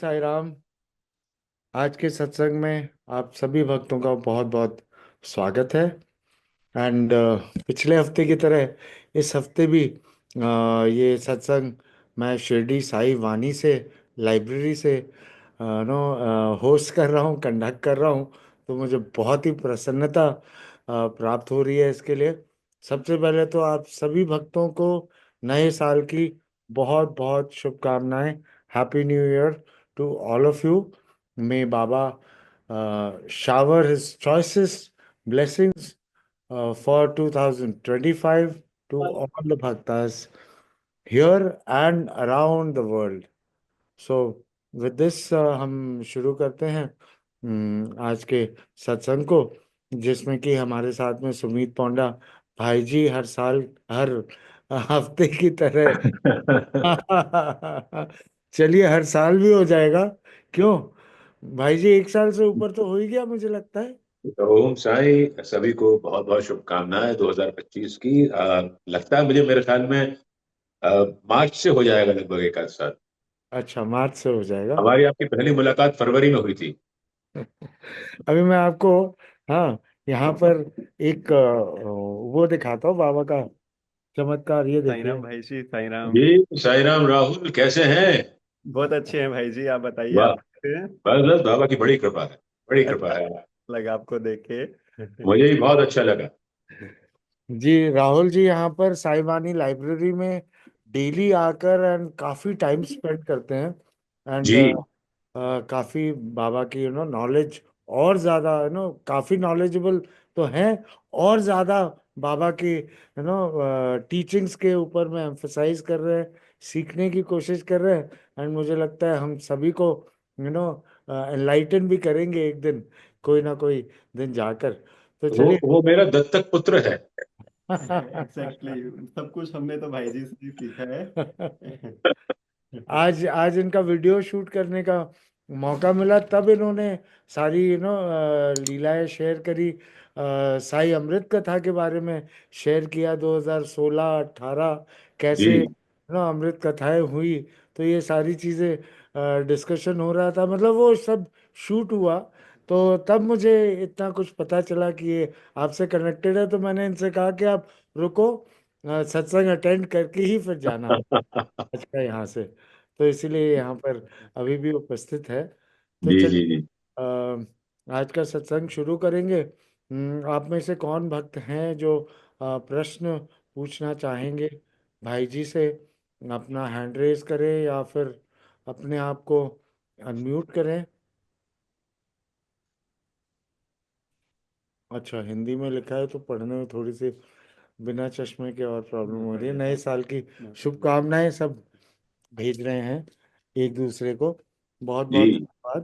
साई राम। आज के सत्संग में आप सभी भक्तों का बहुत बहुत स्वागत है। एंड पिछले हफ्ते की तरह इस हफ्ते भी ये सत्संग मैं शिरडी साई वानी से लाइब्रेरी से नो होस्ट कर रहा हूँ, कंडक्ट कर रहा हूँ। तो मुझे बहुत ही प्रसन्नता प्राप्त हो रही है इसके लिए। सबसे पहले तो आप सभी भक्तों को नए साल की बहुत बहुत शुभकामनाएं। Happy new year to all of you. May Baba shower his choicest blessings for 2025 to all the bhaktas here and around the world. So with this हम शुरू करते हैं आज के सत्संग को, जिसमें कि हमारे साथ में सुमीत पौंडा भाई जी हर साल हर हफ्ते की तरह चलिए हर साल भी हो जाएगा। क्यों भाई जी, एक साल से ऊपर तो हो ही गया मुझे लगता है। तो ओम साई सभी को बहुत बहुत शुभकामनाएं 2025 की। लगता है मुझे, मेरे ख्याल में मार्च से हो जाएगा लगभग एक आध साल। अच्छा, मार्च से हो जाएगा। हमारी आपकी पहली मुलाकात फरवरी में हुई थी। अभी मैं आपको, हाँ, यहाँ पर एक वो दिखाता हूँ बाबा का चमत्कार, ये साई देखिए। राम भाई जी, साई राम। जी साई राम। राहुल कैसे हैं? बहुत अच्छे हैं भाई जी, आप बताइए, वाह। आप कैसे हैं? बस बस बाबा की बड़ी कृपा है, बड़ी कृपा अच्छा है। लगा आपको देख के। मुझे भी बहुत अच्छा लगा। जी राहुल जी यहाँ पर साईवानी लाइब्रेरी में डेली आकर एंड काफी टाइम स्पेंड करते हैं। एंड जी। काफी बाबा की नॉलेज और ज्यादा काफी नॉलेजेबल तो हैं, और ज्यादा बाबा की टीचिंग्स के ऊपर में एम्फसाइज कर रहे हैं, सीखने की कोशिश कर रहे हैं। एंड मुझे लगता है हम सभी को एनलाइटन भी करेंगे एक दिन, कोई ना कोई दिन जाकर। तो चलिए। वो मेरा दत्तक पुत्र है। एग्जैक्टली, सब कुछ हमने तो भाई जी से ही सीखा है। आज आज इनका वीडियो शूट करने का मौका मिला, तब इन्होंने सारी लीलाएं शेयर करी। साई अमृत कथा के बारे में शेयर किया, 2016-18 कैसे जी। अमृत कथाएं हुई। तो ये सारी चीजें डिस्कशन हो रहा था, मतलब वो सब शूट हुआ। तो तब मुझे इतना कुछ पता चला कि ये आपसे कनेक्टेड है। तो मैंने इनसे कहा कि आप रुको, सत्संग अटेंड करके ही फिर जाना अच्छा यहाँ से। तो इसीलिए यहाँ पर अभी भी उपस्थित है। तो जी चलिए जी जी। आज का सत्संग शुरू करेंगे। आप में से कौन भक्त हैं जो प्रश्न पूछना चाहेंगे भाई जी से? अपना हैंड रेज करें या फिर अपने आप को अनम्यूट करें। अच्छा, हिंदी में लिखा है तो पढ़ने में थोड़ी सी बिना चश्मे के और प्रॉब्लम हो रही है। नए साल की शुभकामनाएं सब भेज रहे हैं एक दूसरे को, बहुत बहुत जी धन्यवाद।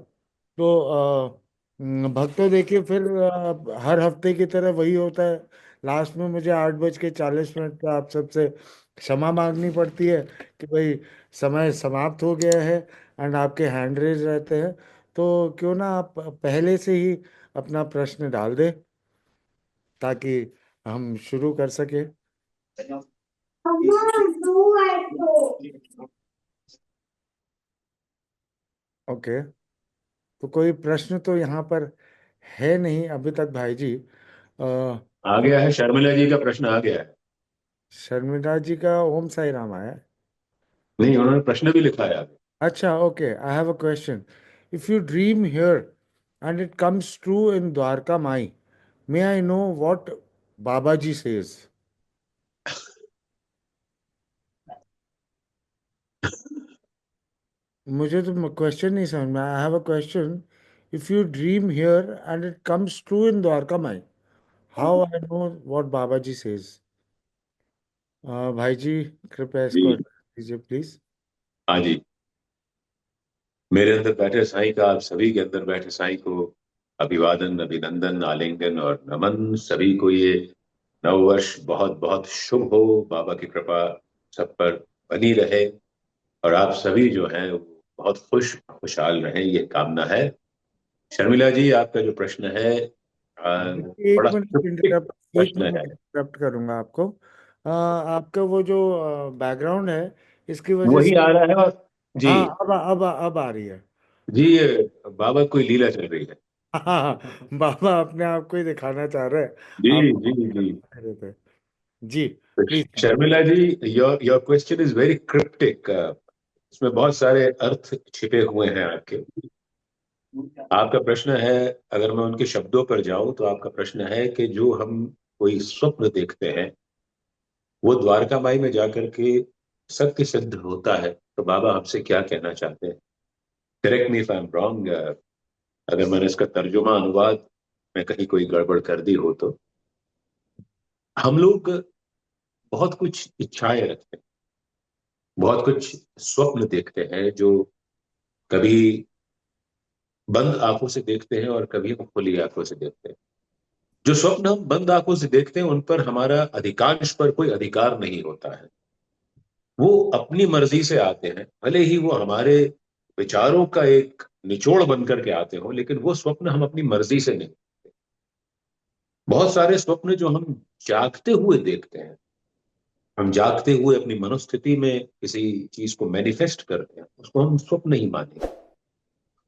तो भक्तों देखिए, फिर हर हफ्ते की तरह वही होता है। लास्ट में मुझे 8:40 पे आप सबसे क्षमा मांगनी पड़ती है कि भाई समय समाप्त हो गया है एंड आपके हैंड रेज रहते हैं। तो क्यों ना आप पहले से ही अपना प्रश्न डाल दें ताकि हम शुरू कर सके। ओके, तो कोई प्रश्न तो यहाँ पर है नहीं अभी तक भाई जी। आ गया है, शर्मिला जी का प्रश्न आ गया है। शर्मिला जी का ओम साई राम आया है। नहीं, उन्होंने प्रश्न भी लिखा है आगे। अच्छा, okay, I have a question. If you dream here and it comes true in Dwarka Mai, may I know what Baba ji says? मुझे तो क्वेश्चन नहीं समझ में। I have a question. If you dream here and it comes true in Dwarka Mai, how I know what Baba ji says? भाई जी कृपया इसको जी। address कीजिए प्लीज। हाँ जी। मेरे अंदर बैठे साईं का, आप सभी के अंदर बैठे साईं को अभिवादन, अभिनंदन, आलिंगन और नमन। सभी को ये नववर्ष बहुत बहुत शुभ हो। बाबा की कृपा सब पर बनी रहे और आप सभी जो हैं वो बहुत खुशहाल रहें, ये कामना है। शर्मिला जी, आपका जो प्रश्न है वो एक बड़ा मिनट सटीक इंटरप्ट एक प्रश्न मिनट है। इंटरप्ट करूंगा आपको। आपका वो जो बैकग्राउंड है, इसकी वजह वही से। आ रहा है। और जी। हाँ, अब आ रही है। जी, ये बाबा कोई लीला चल रही है। हाँ, बाबा अपने आप को ही दिखाना चाह रहे हैं। जी आप जी जी। कह रहे थे। जी, तो please. Sharmila ji, your your question is very cryptic. इसमें बहुत सारे अर्थ छिपे हुए हैं आपके। आपका प्रश्न है, अगर मैं उनके शब्दों पर जाऊं तो आपका प्रश्न है कि जो हम कोई स्वप्न देखते हैं वो द्वारका माई में जाकर के सत्य सिद्ध होता है, तो बाबा हमसे क्या कहना चाहते हैं? Correct me if I am wrong, अगर मैंने इसका तर्जुमा अनुवाद में कहीं कोई गड़बड़ कर दी हो तो। हम लोग बहुत कुछ इच्छाएं रखते हैं, बहुत कुछ स्वप्न देखते हैं, जो कभी बंद आंखों से देखते हैं और कभी हम खुली आंखों से देखते हैं। जो स्वप्न हम बंद आंखों से देखते हैं उन पर हमारा अधिकांश पर कोई अधिकार नहीं होता है। वो अपनी मर्जी से आते हैं, भले ही वो हमारे विचारों का एक निचोड़ बन करके आते हो, लेकिन वो स्वप्न हम अपनी मर्जी से नहीं। बहुत सारे स्वप्न जो हम जागते हुए देखते हैं, हम जागते हुए अपनी मनोस्थिति में किसी चीज को मैनिफेस्ट करते हैं, उसको हम स्वप्न ही मानेंगे।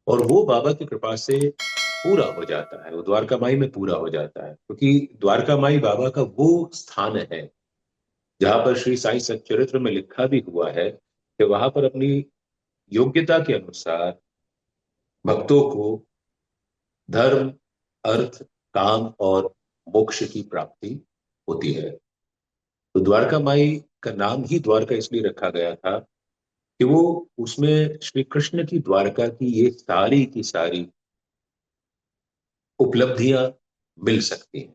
और वो बाबा की कृपा से पूरा हो जाता है, वो द्वारका माई में पूरा हो जाता है, क्योंकि द्वारका माई बाबा का वो स्थान है जहां पर श्री साईं सच्चरित्र में लिखा भी हुआ है कि वहां पर अपनी योग्यता के अनुसार भक्तों को धर्म, अर्थ, काम और मोक्ष की प्राप्ति होती है। तो द्वारका माई का नाम ही द्वारका इसलिए रखा गया था कि वो उसमें श्री कृष्ण की द्वारका की ये सारी की सारी उपलब्धियां मिल सकती हैं,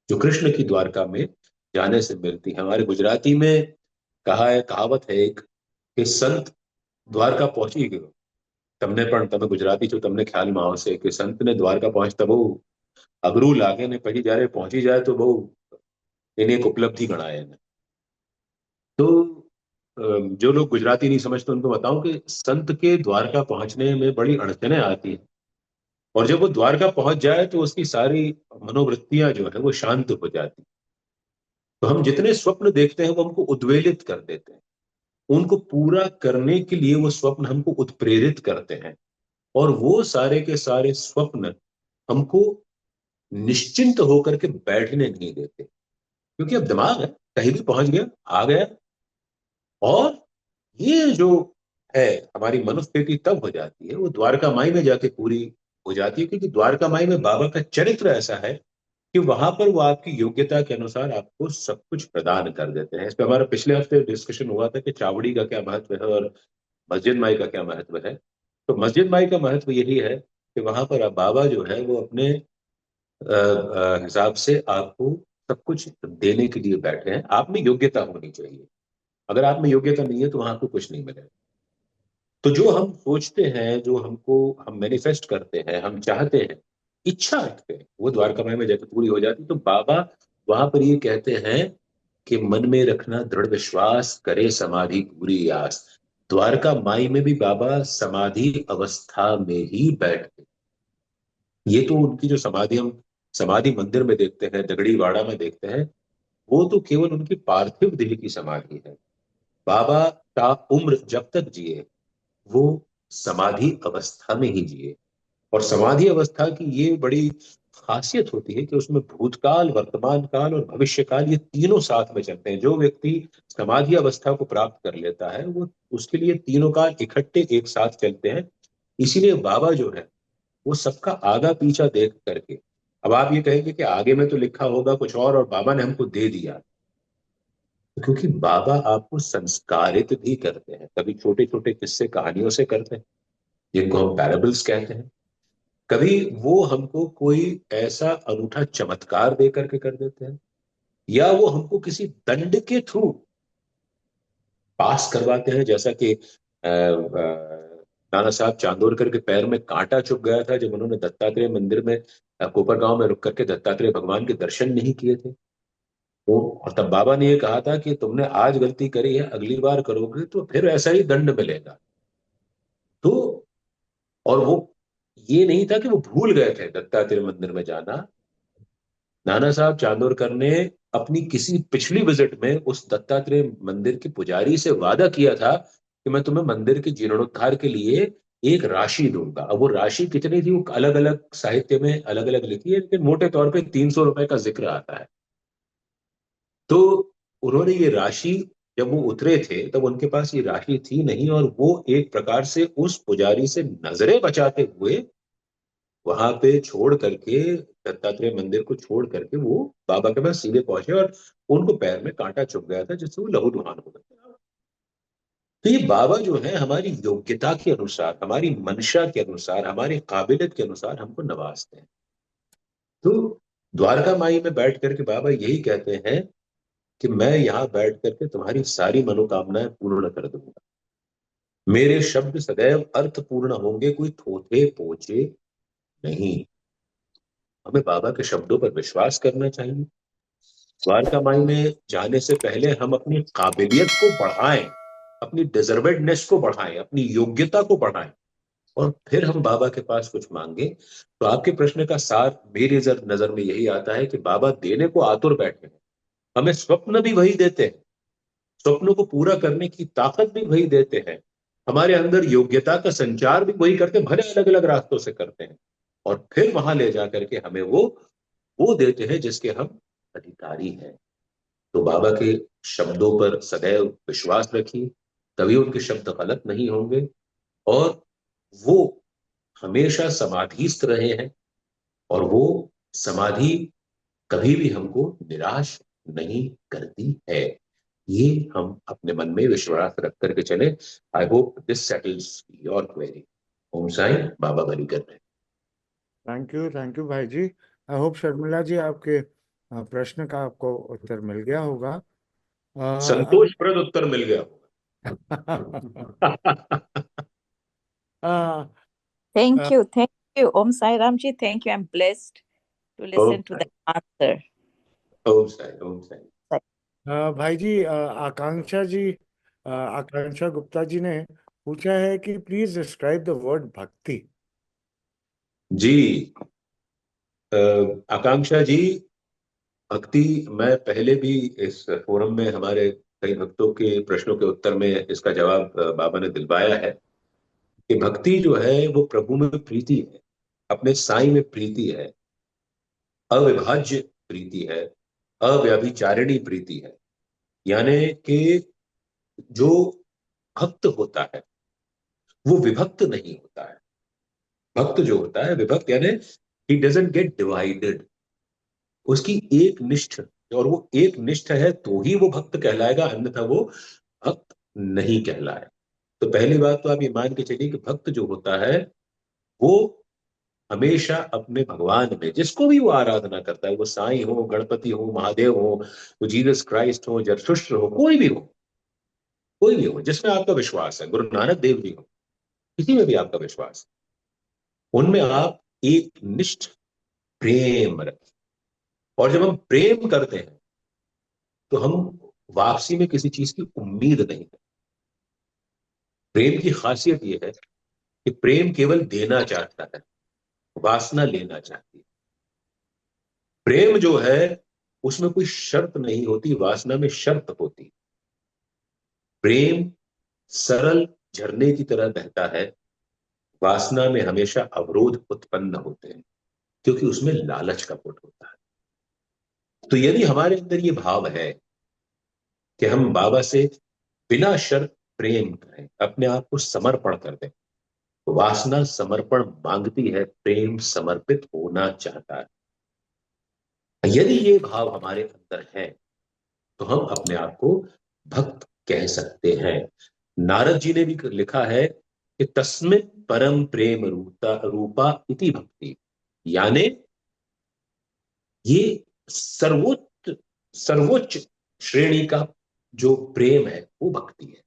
जो कृष्ण की द्वारका में जाने से मिलती है। हमारे गुजराती में कहा है, कहावत है एक, कि संत द्वारका पहुंची गयो। તમને પણ તમે ગુજરાતી છો, તમને ખ્યાલમાં આવશે કે સંતને દ્વારકા પહોંચતા બહુ અઘરું લાગે ને પછી જયારે પહોંચી જાય તો બહુ એની એક ઉપલબ્ધિ ગણાય એને। तो जो लोग गुजराती नहीं समझते उनको बताऊं कि संत के द्वारका पहुंचने में बड़ी अड़चने आती हैं, और जब वो द्वारका पहुंच जाए तो उसकी सारी मनोवृत्तियां जो है वो शांत हो जाती। तो हम जितने स्वप्न देखते हैं वो हमको उद्वेलित कर देते हैं, उनको पूरा करने के लिए वो स्वप्न हमको उत्प्रेरित करते हैं। और वो सारे के सारे स्वप्न हमको निश्चिंत होकर के बैठने नहीं देते, क्योंकि अब दिमाग है, कहीं भी पहुंच गया, आ गया। और ये जो है हमारी मनोस्थिति तब हो जाती है, वो द्वारका माई में जाके पूरी हो जाती है, क्योंकि द्वारका माई में बाबा का चरित्र ऐसा है कि वहां पर वो आपकी योग्यता के अनुसार आपको सब कुछ प्रदान कर देते हैं। इस पे हमारा पिछले हफ्ते डिस्कशन हुआ था कि चावड़ी का क्या महत्व है और मस्जिद माई का क्या महत्व है। तो मस्जिद माई का महत्व यही है कि वहां पर अब बाबा जो है वो अपने हिसाब से आपको सब कुछ देने के लिए बैठे हैं। आप में योग्यता होनी चाहिए, अगर आप में योग्यता नहीं है तो वहां आपको कुछ नहीं मिलेगा। तो जो हम सोचते हैं, जो हमको हम मैनिफेस्ट करते हैं, हम चाहते हैं, इच्छा रखते हैं, वो द्वारकामाई में जाकर पूरी हो जाती। तो बाबा वहां पर ये कहते हैं कि मन में रखना दृढ़ विश्वास, करे समाधि पूरी आस। द्वारका माई में भी बाबा समाधि अवस्था में ही बैठते। ये तो उनकी जो समाधि हम समाधि मंदिर में देखते हैं, दगड़ी वाड़ा में देखते हैं, वो तो केवल उनकी पार्थिव देह की समाधि है। बाबा का उम्र जब तक जिए वो समाधि अवस्था में ही जिए। और समाधि अवस्था की ये बड़ी खासियत होती है कि उसमें भूतकाल, वर्तमान काल और भविष्य काल, ये तीनों साथ में चलते हैं। जो व्यक्ति समाधि अवस्था को प्राप्त कर लेता है वो, उसके लिए तीनों काल इकट्ठे एक साथ चलते हैं। इसीलिए बाबा जो है वो सबका आगा पीछा देख करके, अब आप ये कहेंगे कि आगे में तो लिखा होगा कुछ और बाबा ने हमको दे दिया, क्योंकि बाबा आपको संस्कारित भी करते हैं। कभी छोटे छोटे किस्से कहानियों से करते हैं, जिनको हम पैराबल्स कहते हैं। कभी वो हमको कोई ऐसा अनूठा चमत्कार दे करके कर देते हैं, या वो हमको किसी दंड के थ्रू पास करवाते हैं। जैसा कि नाना साहब चांदोरकर के पैर में कांटा चुभ गया था जब उन्होंने दत्तात्रेय मंदिर में कोपर गांव में रुक करके दत्तात्रेय भगवान के दर्शन नहीं किए थे। वो, और तब बाबा ने ये कहा था कि तुमने आज गलती करी है, अगली बार करोगे तो फिर ऐसा ही दंड मिलेगा। तो और वो ये नहीं था कि वो भूल गए थे दत्तात्रेय मंदिर में जाना। नाना साहब चांदोरकर ने अपनी किसी पिछली विजिट में उस दत्तात्रेय मंदिर के पुजारी से वादा किया था कि मैं तुम्हें मंदिर के जीर्णोद्धार के लिए एक राशि दूंगा। अब वो राशि कितनी थी वो अलग अलग साहित्य में अलग अलग लिखी है, लेकिन मोटे तौर पे 300 रुपए का जिक्र आता है। तो उन्होंने ये राशि, जब वो उतरे थे तब उनके पास ये राशि थी नहीं, और वो एक प्रकार से उस पुजारी से नजरें बचाते हुए वहां पे छोड़ करके, दत्तात्रेय मंदिर को छोड़ करके वो बाबा के पास सीधे पहुंचे, और उनको पैर में कांटा चुभ गया था जिससे वो लहूलुहान हो गए। तो ये बाबा जो है हमारी योग्यता के अनुसार, हमारी मंशा के अनुसार, हमारी काबिलियत के अनुसार हमको नवाजते हैं। तो द्वारका माई में बैठ करके बाबा यही कहते हैं कि मैं यहां बैठ करके तुम्हारी सारी मनोकामनाएं पूर्ण कर दूंगा। मेरे शब्द सदैव अर्थपूर्ण होंगे, कोई थोथे पोचे नहीं। हमें बाबा के शब्दों पर विश्वास करना चाहिए। द्वारका माई में जाने से पहले हम अपनी काबिलियत को बढ़ाएं, अपनी डिजर्वेडनेस को बढ़ाएं, अपनी योग्यता को बढ़ाएं, और फिर हम बाबा के पास कुछ मांगे। तो आपके प्रश्न का सार मेरी नजर में यही आता है कि बाबा देने को आतुर बैठे हैं। हमें स्वप्न भी वही देते हैं, स्वप्नों को पूरा करने की ताकत भी वही देते हैं, हमारे अंदर योग्यता का संचार भी वही करते हैं, भले अलग अलग रास्तों से करते हैं। और फिर वहां ले जाकर के हमें वो देते हैं जिसके हम अधिकारी हैं। तो बाबा के शब्दों पर सदैव विश्वास रखिए, तभी उनके शब्द गलत नहीं होंगे। और वो हमेशा समाधिस्थ रहे हैं, और वो समाधि कभी भी हमको निराश नहीं करती है। ये हम अपने मन में विश्वास रख करके चले। I hope this settles your query. Om Sai, Baba बली कर रहे हैं। Thank you Bhai ji. I hope Sharmila जी आपके प्रश्न का आपको उत्तर मिल गया होगा। अब संतोषप्रद उत्तर मिल गया होगा। आ, आ, Thank you, Om Sai Ramji. Thank you. I'm blessed to Om listen to the Sai, answer. Om Sai, Om Sai. भाई जी, आकांक्षा गुप्ता जी ने पूछा है कि प्लीज डिस्क्राइब द वर्ड भक्ति। जी, आकांक्षा जी, भक्ति, मैं पहले भी इस फोरम में हमारे कई भक्तों के प्रश्नों के उत्तर में इसका जवाब बाबा ने दिलवाया है कि भक्ति जो है वो प्रभु में प्रीति है, अपने साईं में प्रीति है, अविभाज्य प्रीति है, अव्यभिचारिणी प्रीति है। यानी कि जो भक्त होता है वो विभक्त नहीं होता है। भक्त जो होता है विभक्त, यानी ही डजंट गेट डिवाइडेड। उसकी एक निष्ठ, और वो एक निष्ठ है तो ही वो भक्त कहलाएगा, अन्यथा वो भक्त नहीं कहलाए। तो पहली बात तो आप ये मान के चलिए कि भक्त जो होता है वो हमेशा अपने भगवान में, जिसको भी वो आराधना करता है, वो साईं हो, गणपति हो, महादेव हो, वो जीसस क्राइस्ट हो, जरथुस्त्र हो, कोई भी हो, कोई भी हो जिसमें आपका विश्वास है, गुरु नानक देव जी हो, किसी में भी आपका विश्वास है, उनमें आप एक निष्ठ प्रेम रखें। और जब हम प्रेम करते हैं तो हम वापसी में किसी चीज की उम्मीद नहीं करते। प्रेम की खासियत यह है कि प्रेम केवल देना चाहता है, वासना लेना चाहती है। प्रेम जो है उसमें कोई शर्त नहीं होती, वासना में शर्त होती। प्रेम सरल झरने की तरह बहता है, वासना में हमेशा अवरोध उत्पन्न होते हैं, क्योंकि उसमें लालच का पुट होता है। तो यदि हमारे अंदर ये भाव है कि हम बाबा से बिना शर्त प्रेम करें, अपने आप को समर्पण कर दें, तो वासना समर्पण मांगती है, प्रेम समर्पित होना चाहता है। यदि ये भाव हमारे अंदर है तो हम अपने आप को भक्त कह सकते हैं। नारद जी ने भी लिखा है कि तस्मिन् परम प्रेम रूपा रूपा इति भक्ति, यानी ये सर्वोच्च सर्वोच्च श्रेणी का जो प्रेम है वो भक्ति है।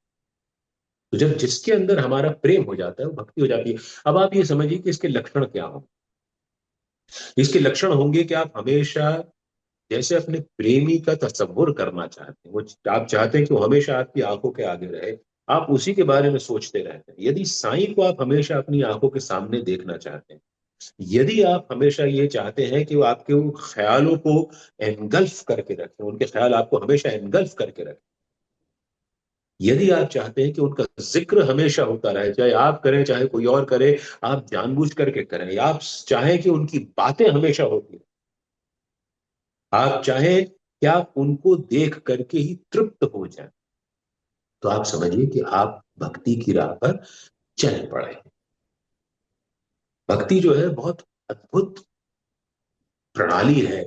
तो जब जिसके अंदर हमारा प्रेम हो जाता है वो भक्ति हो जाती है। अब आप ये समझिए कि इसके लक्षण क्या होंगे। इसके लक्षण होंगे कि आप हमेशा जैसे अपने प्रेमी का तसव्वुर करना चाहते हैं, वो आप चाहते हैं कि वो हमेशा आपकी आंखों के आगे रहे, आप उसी के बारे में सोचते रहते हैं। यदि साईं को आप हमेशा अपनी आंखों के सामने देखना चाहते हैं, यदि आप हमेशा ये चाहते हैं कि वो आपके उन ख्यालों को एनगल्फ करके रखें, उनके ख्याल आपको हमेशा एनगल्फ करके रखें, यदि आप चाहते हैं कि उनका जिक्र हमेशा होता रहे, चाहे आप करें चाहे कोई और करे, आप जानबूझ करके करें, या आप चाहें कि उनकी बातें हमेशा होती रहें, आप चाहें कि आप उनको देख करके ही तृप्त हो जाएं, तो आप समझिए कि आप भक्ति की राह पर चल पड़े। भक्ति जो है बहुत अद्भुत प्रणाली है,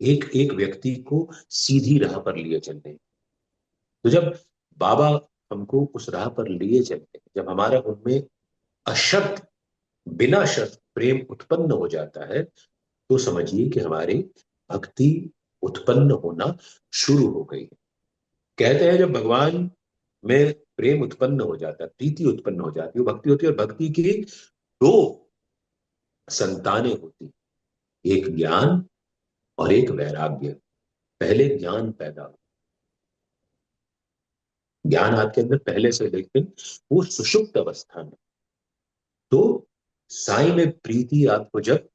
एक एक व्यक्ति को सीधी राह पर लिए चलने। तो जब बाबा हमको उस राह पर लिए चलते हैं, जब हमारा उनमें अशब्द, बिना शब्द प्रेम उत्पन्न हो जाता है, तो समझिए कि हमारी भक्ति उत्पन्न होना शुरू हो गई है। कहते हैं जब भगवान में प्रेम उत्पन्न हो जाता है, प्रीति उत्पन्न हो जाती है, वो भक्ति होती है। और भक्ति की दो संतानें होती, एक ज्ञान और एक वैराग्य। पहले ज्ञान पैदा हो, ज्ञान आपके अंदर पहले से, लेकिन वो सुषुप्त अवस्था में। तो साई में प्रीति आपको जब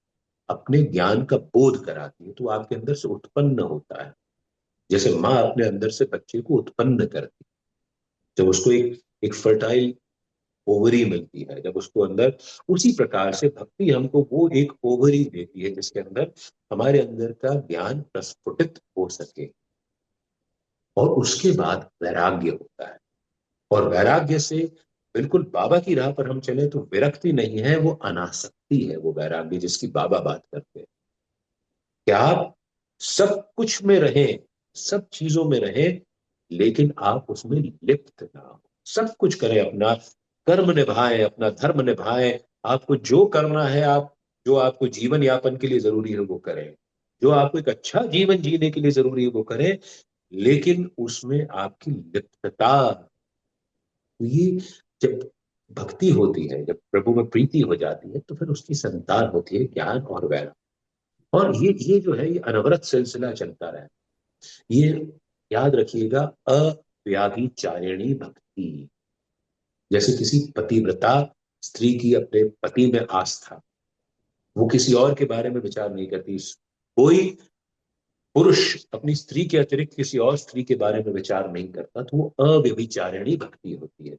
अपने ज्ञान का बोध कराती है, तो आपके अंदर से उत्पन्न होता है, जैसे माँ अपने अंदर से बच्चे को उत्पन्न करती है। जब उसको एक एक फर्टाइल ओवरी मिलती है, जब उसको अंदर, उसी प्रकार से भक्ति हमको वो एक ओवरी देती है जिसके अंदर हमारे अंदर का ज्ञान प्रस्फुटित हो सके। और उसके बाद वैराग्य होता है, और वैराग्य से बिल्कुल बाबा की राह पर हम चले तो विरक्ति नहीं है, वो अनासक्ति है, वो वैराग्य जिसकी बाबा बात करते हैं कि आप सब कुछ में रहें, सब चीजों में रहें, लेकिन आप उसमें लिप्त ना हो। सब कुछ करें, अपना कर्म निभाएं, अपना धर्म निभाएं, आपको जो करना है, आप जो आपको जीवन यापन के लिए जरूरी है वो करें, जो आपको एक अच्छा जीवन जीने के लिए जरूरी है वो करें, लेकिन उसमें आपकी लिप्तता। तो ये जब भक्ति होती है, जब प्रभु में प्रीति हो जाती है, तो फिर उसकी संतान होती है ज्ञान और वैराग्य। और ये जो है, ये अनवरत सिलसिला चलता रहे। ये याद रखिएगा, अव्याभिचारिणी भक्ति। जैसे किसी पतिव्रता स्त्री की अपने पति में आस्था, वो किसी और के बारे में विचार नहीं करती। कोई पुरुष अपनी स्त्री के अतिरिक्त किसी और स्त्री के बारे में विचार नहीं करता, तो वो अव्यभिचारिणी भक्ति होती है।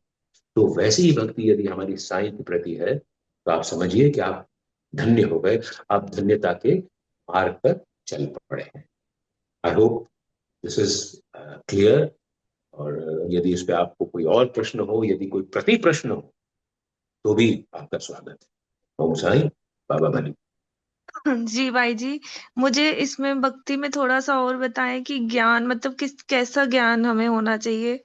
तो वैसी ही भक्ति यदि हमारी साईं के प्रति है, तो आप समझिए कि आप धन्य हो गए, आप धन्यता के मार्ग पर चल पड़े हैं। आई होप दिस इज क्लियर। और यदि इस पे आपको कोई और प्रश्न हो, यदि कोई प्रति प्रश्न हो, तो भी आपका स्वागत है। ओम साई, बाबा बनी। जी भाई जी, मुझे इसमें भक्ति में थोड़ा सा और बताएं कि ज्ञान मतलब कैसा ज्ञान हमें होना चाहिए।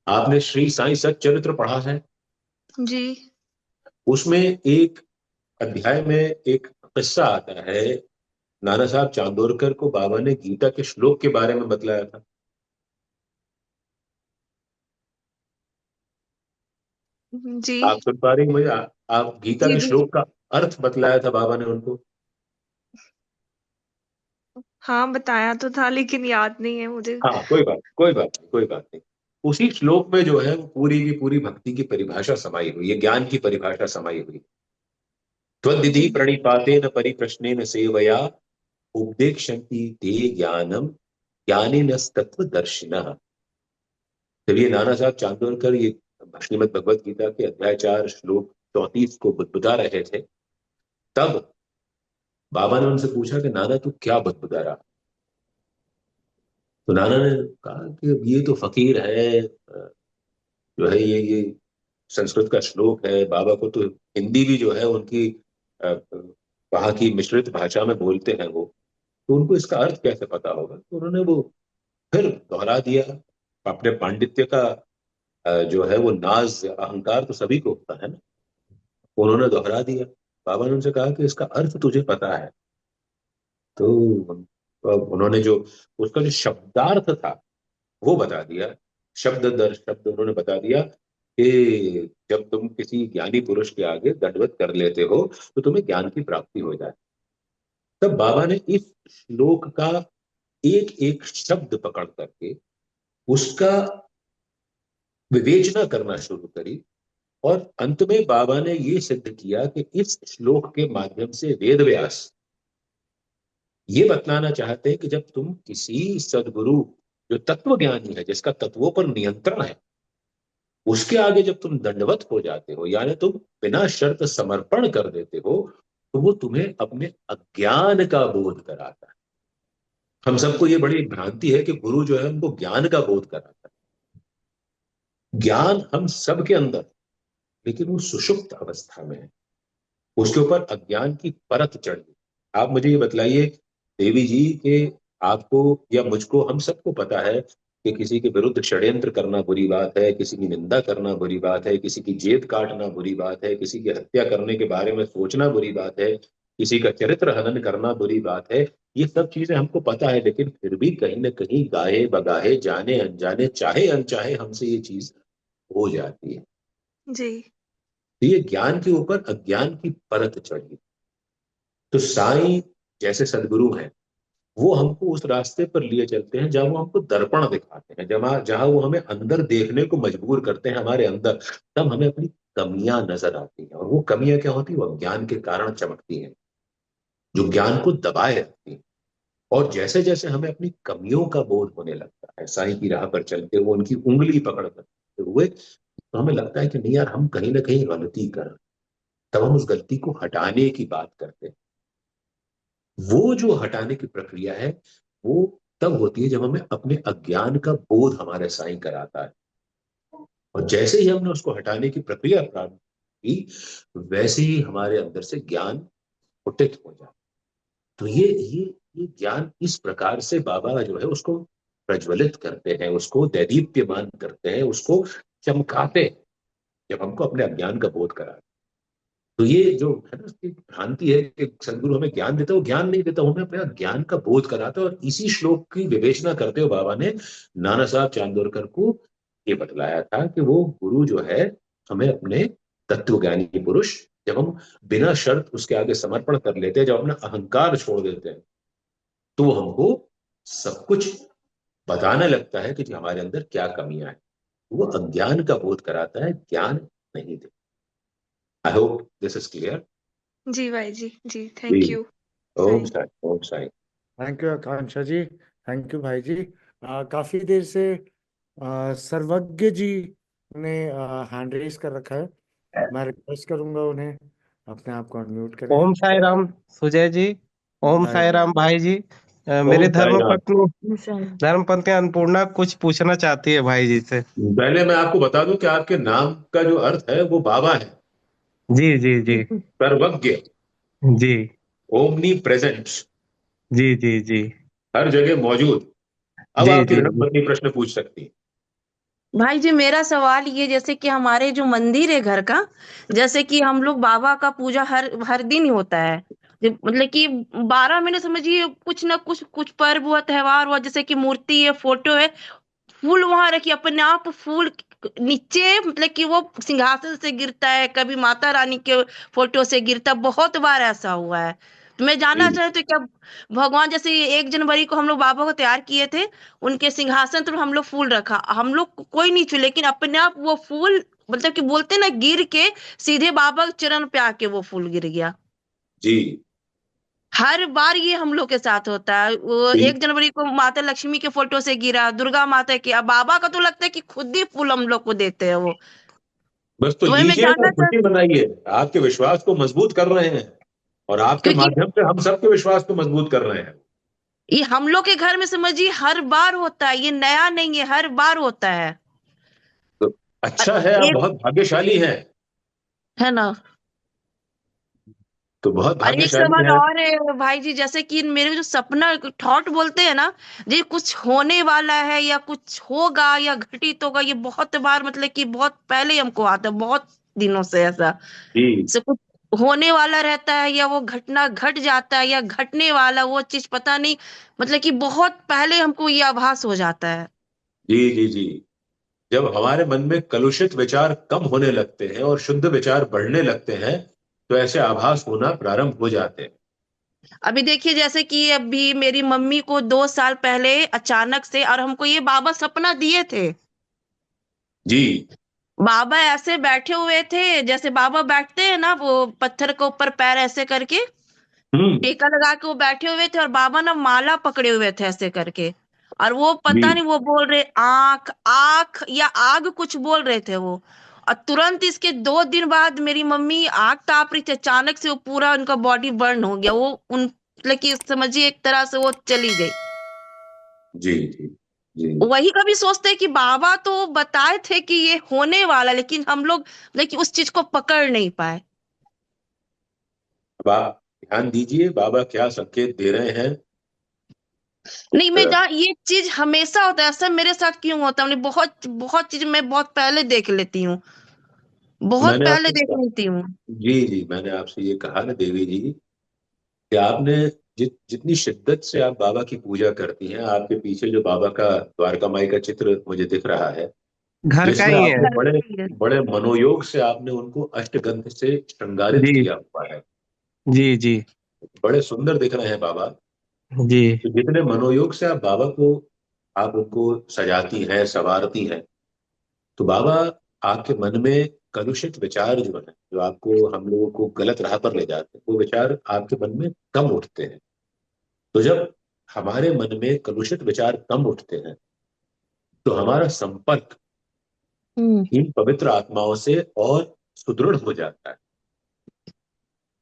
आपने श्री साईं सच्चरित्र पढ़ा है? जी। उसमें एक अध्याय में एक किस्सा आता है, नाना साहब चांदोरकर को बाबा ने गीता के श्लोक के बारे में बतलाया था। जी। आप सुन पा रही हैं मुझे? आप गीता जी के जी। श्लोक का अर्थ बतलाया था बाबा ने उनको। हाँ बताया तो था, लेकिन याद नहीं है मुझे। हाँ, कोई बात नहीं। उसी श्लोक में जो है वो पूरी की पूरी भक्ति की परिभाषा समाई हुई है, ज्ञान की परिभाषा समाई हुई। त्वद्विधि जी प्रणिपातेन परिप्रश्नेन सेवया उपदेक्षन्ति ते ज्ञानम ज्ञानिनस्तत्वदर्शिनः। जब ये नाना साहब चांदोरकर ये श्रीमद् भगवत गीता के अध्याय 4 श्लोक 34 को बुदबुदा रहे थे, तब बाबा ने उनसे पूछा कि नाना तू क्या बुदबुदा रहा? तो नाना ने कहा कि ये तो फकीर है, जो है ये संस्कृत का श्लोक है, बाबा को तो हिंदी भी जो है उनकी वहां की मिश्रित भाषा में बोलते हैं वो, तो उनको इसका अर्थ कैसे पता होगा? तो उन्होंने वो फिर दोहरा दिया। अपने पांडित्य का जो है वो नाज अहंकार तो सभी को होता है ना, उन्होंने दोहरा दिया। बाबा ने उनसे कहा कि इसका अर्थ तुझे पता है? तो उन्होंने जो उसका जो शब्दार्थ था वो बता दिया, शब्द दर शब्द उन्होंने बता दिया कि जब तुम किसी ज्ञानी पुरुष के आगे दंडवत कर लेते हो तो तुम्हें ज्ञान की प्राप्ति हो जाए। तब बाबा ने इस श्लोक का एक एक शब्द पकड़ करके उसका विवेचना करना शुरू करी, और अंत में बाबा ने ये सिद्ध किया कि इस श्लोक के माध्यम से वेद व्यास ये बतलाना चाहते हैं कि जब तुम किसी सदगुरु जो तत्व ज्ञानी है, जिसका तत्वों पर नियंत्रण है, उसके आगे जब तुम दंडवत हो जाते हो, यानी तुम बिना शर्त समर्पण कर देते हो, तो वो तुम्हें अपने अज्ञान का बोध कराता है। हम सबको ये बड़ी भ्रांति है कि गुरु जो है हमको ज्ञान का बोध कराता है। ज्ञान हम सबके अंदर है, लेकिन वो सुषुप्त अवस्था में है, उसके ऊपर अज्ञान की परत चढ़ गई। आप मुझे ये बतलाइए देवी जी कि आपको या मुझको, हम सबको पता है कि किसी के विरुद्ध षड्यंत्र करना बुरी बात है, किसी की निंदा करना बुरी बात है, किसी की जेब काटना बुरी बात है, किसी की हत्या करने के बारे में सोचना बुरी बात है, किसी का चरित्र हनन करना बुरी बात है। ये सब चीजें हमको पता है, लेकिन फिर भी कहीं ना कहीं गाहे बगाहे, जाने अनजाने, चाहे अनचाहे हमसे ये चीज हो जाती है। जी। तो ये ज्ञान के ऊपर अज्ञान की परत चढ़ी। तो साईं जैसे सदगुरु हैं, वो हमको उस रास्ते पर लिए चलते हैं जहां वो हमको दर्पण दिखाते हैं, जहां जहां वो हमें अंदर देखने को मजबूर करते हैं हमारे अंदर। तब हमें अपनी कमियां नजर आती हैं, और वो कमियां क्या होती है? वो अज्ञान के कारण चमकती हैं, जो ज्ञान को दबाए रखती हैं। और जैसे जैसे हमें अपनी कमियों का बोध होने लगता है, साईं की राह पर चलते हुए, उनकी उंगली पकड़ करते हुए, तो हमें लगता है कि नहीं यार, हम कहीं ना कहीं गलती कर रहे हैं। तब हम उस गलती को हटाने की बात करते हैं। वो जो हटाने की प्रक्रिया है, वो तब होती है जब हमें अपने अज्ञान का बोध हमारे साईं कराता है। और जैसे ही हमने उसको हटाने की प्रक्रिया प्रारंभ की, वैसे ही हमारे अंदर से ज्ञान फुटित हो जाता है। तो ये ज्ञान इस प्रकार से बाबा जो है उसको प्रज्वलित करते हैं, उसको दैदीप्यमान करते हैं, उसको चमकाते हैं, जब हमको अपने अज्ञान का बोध कराते हैं। तो ये जो है ना, उसकी भ्रांति है कि सदगुरु हमें ज्ञान देता है, वो ज्ञान नहीं देता, वो हमें अपने ज्ञान का बोध कराता है। और इसी श्लोक की विवेचना करते हुए बाबा ने नाना साहब चांदोरकर को ये बतलाया था कि वो गुरु जो है, हमें अपने तत्वज्ञानी पुरुष, जब हम बिना शर्त उसके आगे समर्पण कर लेते हैं, जब अपना अहंकार छोड़ देते हैं, तो वो हमको सब कुछ बताने लगता है कि जी हमारे अंदर क्या कमियां हैं। वो अज्ञान का बोध कराता है, ज्ञान नहीं देता। I hope this is clear. जी भाई जी। जी, जी। Thank you Om Sai. Sai, Om Sai. Thank you Akanksha ji. Thank you Bhai ji. काफी देर से सर्वज्ञ जी ने हैंड रेस कर रखा है। मैं रिक्वेस्ट करूंगा उन्हें अपने आप को अनम्यूट करें। ओम साई राम सुजय जी। ओम साई साई राम। राम भाई जी। मेरे ओम साई राम। धर्मपत्नी अन्नपूर्णा कुछ पूछना चाहती है भाई जी से। पहले मैं आपको बता दूं कि आपके नाम का जो अर्थ है वो बाबा है, जी जी जी। सर्वज्ञ, जी ओमनी प्रेजेंट, जी जी जी। हर जगह मौजूद। अब जी आपकी जी जी। धर्मपत्नी प्रश्न पूछ सकती है। भाई जी मेरा सवाल ये, जैसे कि हमारे जो मंदिर है घर का, जैसे कि हम लोग बाबा का पूजा हर हर दिन ही होता है। मतलब कि 12 महीने समझिए, कुछ ना कुछ कुछ पर्व हुआ, त्योहार हुआ, जैसे कि मूर्ति है, फोटो है, फूल वहां रखिए, अपने आप फूल नीचे, मतलब कि वो सिंहासन से गिरता है, कभी माता रानी के फोटो से गिरता, बहुत बार ऐसा हुआ है। तो मैं जानना जी चाहती हूँ, क्या भगवान, जैसे 1 जनवरी को हम लोग बाबा को तैयार किए थे, उनके सिंहासन पर हम लोग फूल रखा, हम लोग कोई नहीं छू, लेकिन अपने आप वो फूल, मतलब कि बोलते ना, गिर के सीधे बाबा के चरण पे आके वो फूल गिर गया। जी। हर बार ये हम लोग के साथ होता है। वो जी। 1 जनवरी को माता लक्ष्मी के फोटो से गिरा, दुर्गा माता के, अब बाबा का तो लगता है कि खुद ही फूल हम लोग को देते हैं वो। बस तो तो वही मैं लीजिए ना, जानना खुशी चाहती, मनाइए, आपके विश्वास को मजबूत कर रहे हैं, और आपके क्योंकि माध्यम से हम सबके विश्वास को मजबूत कर रहे हैं। ये हम लोग के घर में समझिए हर बार होता है, ये नया नहीं है, हर बार होता है। तो और अच्छा है, आप एक, बहुत भाग्यशाली हैं। है ना, तो बहुत और एक भाग्यशाली सवाल हैं। और है भाई जी, जैसे कि मेरे जो सपना थॉट बोलते हैं ना, ये कुछ होने वाला है या कुछ होगा या घटित होगा, ये बहुत बार, मतलब कि बहुत पहले ही हमको आता है, बहुत दिनों से ऐसा जी से कुछ होने वाला रहता है, या वो घटना घट जाता है, या घटने वाला वो चीज पता नहीं, मतलब कि बहुत पहले हमको ये आभास हो जाता है। जी जी जी। जब हमारे मन में कलुषित विचार कम होने लगते हैं और शुद्ध विचार बढ़ने लगते हैं, तो ऐसे आभास होना प्रारंभ हो जाते हैं। अभी देखिए, जैसे कि अभी मेरी मम्मी को 2 साल पहले अचानक से, और हमको ये बाबा सपना दिए थे, जी। बाबा ऐसे बैठे हुए थे, जैसे बाबा बैठते हैं ना, वो पत्थर के ऊपर पैर ऐसे करके हम्म। टीका लगा के वो बैठे हुए थे, और बाबा ना माला पकड़े हुए थे ऐसे करके, और वो जी पता नहीं वो बोल रहे आंख आंख या आग कुछ बोल रहे थे वो। और तुरंत इसके 2 दिन बाद मेरी मम्मी आग ताप रही थी, अचानक से वो पूरा उनका बॉडी बर्न हो गया। वो उन मतलब कि समझिए एक तरह से वो चली गई। जी जी जी। वही कभी सोचते हैं कि बाबा तो बताए थे कि ये होने वाला, लेकिन हम लोग लेकिन उस चीज को पकड़ नहीं पाए। अब आप ध्यान दीजिए बाबा क्या संकेत दे रहे हैं। नहीं मैं ये चीज हमेशा होता है, ऐसा मेरे साथ क्यों होता है? मैंने बहुत बहुत चीज मैं बहुत पहले देख लेती हूँ, बहुत मैंने पहले आपसे देख लेती हूँ। जी जी, मैंने आपसे ये कहा ना देवी जी कि आपने जितनी शिद्दत से आप बाबा की पूजा करती हैं, आपके पीछे जो बाबा का द्वारका माई का चित्र मुझे दिख रहा है, घर का जिसमें ही है। आपने बड़े बड़े मनोयोग से आपने उनको अष्टगंध से श्रृंगारित जी किया हुआ है। जी जी बड़े सुंदर दिख रहे हैं बाबा। जी तो जितने मनोयोग से आप बाबा को आप उनको सजाती हैं संवारती हैं, तो बाबा आपके मन में कलुषित विचार जो है, जो आपको हम लोगों को गलत राह पर ले जाते हैं, वो विचार आपके मन में कम उठते हैं। तो जब हमारे मन में कलुषित विचार कम उठते हैं, तो हमारा संपर्क हम्म इन पवित्र आत्माओं से और सुदृढ़ हो जाता है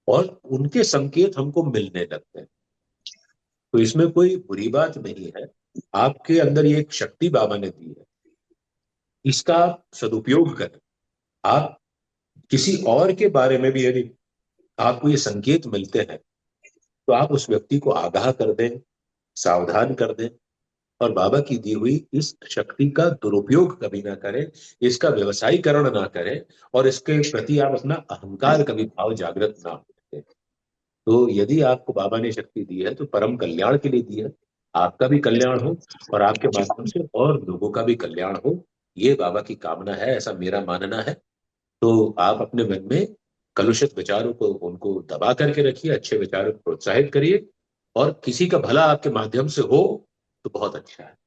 और उनके संकेत हमको मिलने लगते हैं। तो इसमें कोई बुरी बात नहीं है। आपके अंदर ये एक शक्ति बाबा ने दी है, इसका आप सदुपयोग करें। आप किसी और के बारे में भी यदि आपको ये संकेत मिलते हैं, तो आप उस व्यक्ति को आगाह कर दें, सावधान कर दें और बाबा की दी हुई इस शक्ति का दुरुपयोग कभी ना करें, इसका व्यवसायीकरण ना करें और इसके प्रति आप अपना अहंकार कभी भाव जागृत ना होते। तो यदि आपको बाबा ने शक्ति दी है तो परम कल्याण के लिए दी है। आपका भी कल्याण हो और आपके माध्यम से और लोगों का भी कल्याण हो, ये बाबा की कामना है, ऐसा मेरा मानना है। तो आप अपने मन में कलुषित विचारों को उनको दबा करके रखिए, अच्छे विचारों को प्रोत्साहित करिए और किसी का भला आपके माध्यम से हो तो बहुत अच्छा है।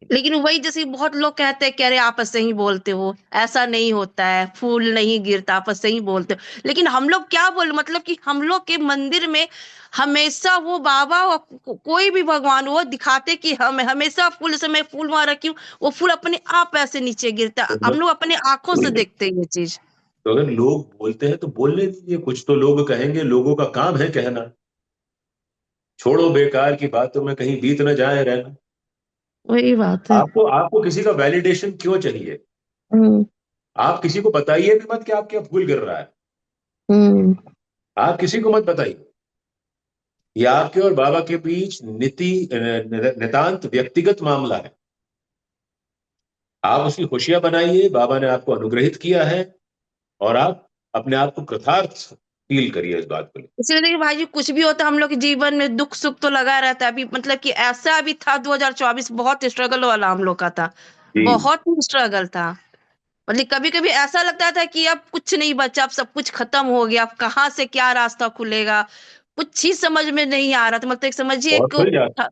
लेकिन वही जैसे बहुत लोग कहते हैं, कह रहे आपस से ही बोलते हो, ऐसा नहीं होता है, फूल नहीं गिरता, आपस से ही बोलते हो। लेकिन हम लोग क्या बोल मतलब कि हम लोग के मंदिर में हमेशा वो बाबा और कोई भी भगवान वो दिखाते कि हम हमेशा फूल, जैसे मैं फूल वहां रखी हूँ, वो फूल अपने आप ऐसे नीचे गिरता है। हम लोग अपने आंखों से देखते हैं ये चीज। तो अगर लोग बोलते हैं तो बोलने दीजिए, कुछ तो लोग कहेंगे, लोगों का काम है कहना। छोड़ो बेकार की बातों में कहीं बीत न जाए रहना। वही बात है। आपको आपको किसी का वैलिडेशन क्यों चाहिए? हम्म आप किसी को बताइए भी मत कि आपके यहाँ फूल गिर रहा है। हम्म आप किसी को मत बताइए। ये आपके और बाबा के बीच नितांत व्यक्तिगत मामला है। आप उसकी खुशियां बनाइए, बाबा ने आपको अनुग्रहित किया है और आप अपने आप को कृतार्थ फील करिए इस बात को लेकर। इसलिए देखिए भाई जी, कुछ भी होता है हम लोग के जीवन में दुख सुख तो लगा रहता है। अभी मतलब कि ऐसा भी था 2024 बहुत स्ट्रगल वाला हम लोग का था, जी बहुत ही स्ट्रगल था। मतलब कभी कभी ऐसा लगता था कि अब कुछ नहीं बचा, अब सब कुछ खत्म हो गया, अब कहाँ से क्या रास्ता खुलेगा, कुछ ही समझ में नहीं आ रहा था। मतलब एक समझिए और एक खुल जाता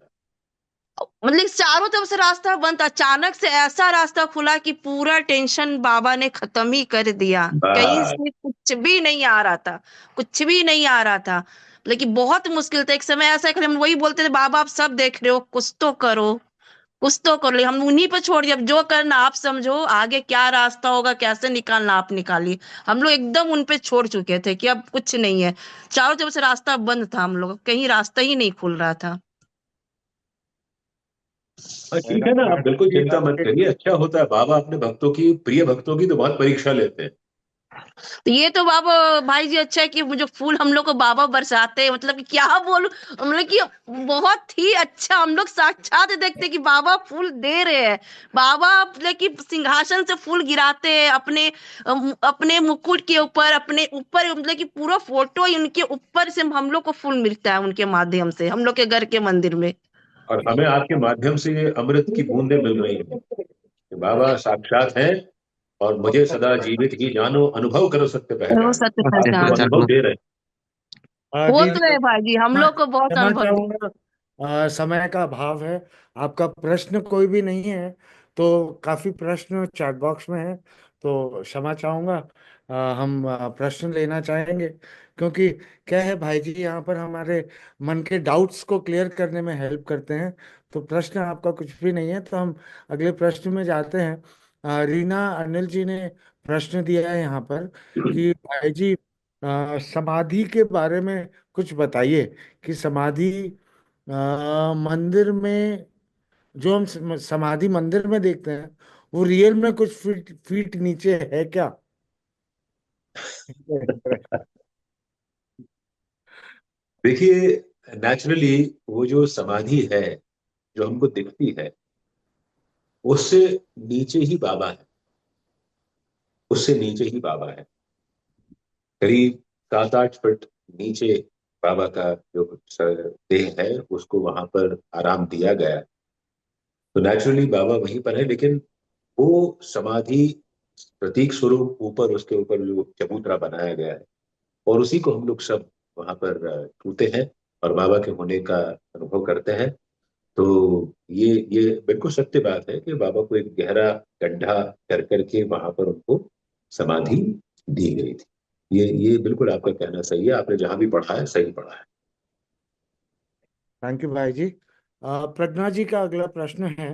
मतलब चारों तरफ से रास्ता बंद था, अचानक से ऐसा रास्ता खुला कि पूरा टेंशन बाबा ने खत्म ही कर दिया। कहीं बस। से कुछ भी नहीं आ रहा था, कुछ भी नहीं आ रहा था। लेकिन बहुत मुश्किल था। एक समय ऐसा कि हम वही बोलते थे, बाबा आप सब देख रहे हो, कुछ तो करो, कुछ तो कर ले। हम उन्हीं पर छोड़ दिया, अब जो करना आप समझो, आगे क्या रास्ता होगा, कैसे निकालना आप निकालिए। हम लोग एकदम उन पे छोड़ चुके थे कि अब कुछ नहीं है। चारों तरफ से रास्ता बंद था, हम लोग कहीं रास्ता ही नहीं खुल रहा था। ठीक है ना, आप बिल्कुल जी, चिंता मत करिए, अच्छा होता है। बाबा अपने भक्तों की, प्रिय भक्तों की तो बहुत परीक्षा लेते हैं। तो ये तो बाबा भाई जी अच्छा है कि मुझे फूल हम लोग को बाबा बरसाते हैं। मतलब कि क्या बोलूं, मतलब कि बहुत ही अच्छा हम लोग साक्षात देखते हैं कि बाबा फूल दे रहे हैं। बाबा मतलब कि सिंहासन से फूल गिराते हैं अपने अपने मुकुट के ऊपर, अपने ऊपर, मतलब कि पूरा फोटो ही उनके ऊपर से हम लोग को फूल मिलता है उनके माध्यम से, हम लोग के घर के मंदिर में। और हमें आपके माध्यम से ये अमृत की बूंदें मिल रही हैं कि बाबा साक्षात हैं और मुझे सदा जीवित ही जानो, अनुभव करो सत्य वो पहचान। सत्य आपको पहचान अनुभव दे रहे वो जी, तो है भाई जी, हम मैं लोग को बहुत कहना अनुभव। चाहूंगा समय का अभाव है। आपका प्रश्न कोई भी नहीं है, तो काफी प्रश्न चैट बॉक्स में है, तो क्षमा चाहूंगा। हम प्रश्न लेना चाहेंगे, क्योंकि क्या है भाई जी, यहाँ पर हमारे मन के डाउट्स को क्लियर करने में हेल्प करते हैं। तो प्रश्न आपका कुछ भी नहीं है, तो हम अगले प्रश्न में जाते हैं। रीना अनिल जी ने प्रश्न दिया है यहाँ पर कि भाई जी, समाधि के बारे में कुछ बताइए कि समाधि मंदिर में, जो हम समाधि मंदिर में देखते हैं, वो रियल में कुछ फीट फीट नीचे है क्या? देखिए, नेचुरली वो जो समाधि है जो हमको दिखती है, उससे नीचे ही बाबा है। उससे नीचे ही बाबा है, करीब 7-8 फुट नीचे बाबा का जो देह है उसको वहां पर आराम दिया गया है। तो नेचुरली बाबा वहीं पर है, लेकिन वो समाधि प्रतीक स्वरूप ऊपर, उसके ऊपर जो चबूतरा बनाया गया है, और उसी को हम लोग सब वहां पर छूते हैं और बाबा के होने का अनुभव करते हैं। तो ये बिल्कुल सत्य बात है कि बाबा को एक गहरा गड्ढा कर करके वहां पर उनको समाधि दी गई थी। ये बिल्कुल आपका कहना सही है, आपने जहां भी पढ़ा है सही पढ़ा है। थैंक यू भाई जी। प्रज्ञा जी का अगला प्रश्न है।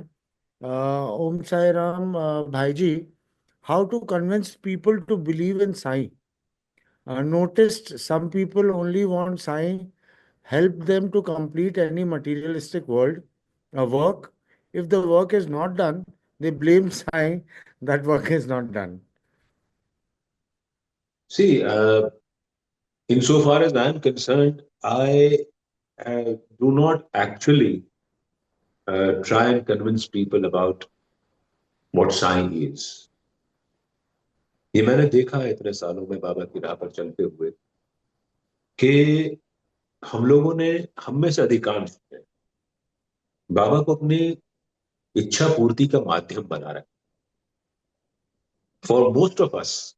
ओम Sai Ram. Bhai ji, how to convince people to believe in Sai? Noticed some people only want Sai help them to complete any materialistic work. If the work is not done, they blame Sai that work is not done. See, insofar as I am concerned, I do not actually try and convince people about what Sai is. ये मैंने देखा है इतने सालों में बाबा की राह पर चलते हुए कि हम लोगों ने, हम में से अधिकांश ने बाबा को अपनी इच्छा पूर्ति का माध्यम बना रखा। For most of us,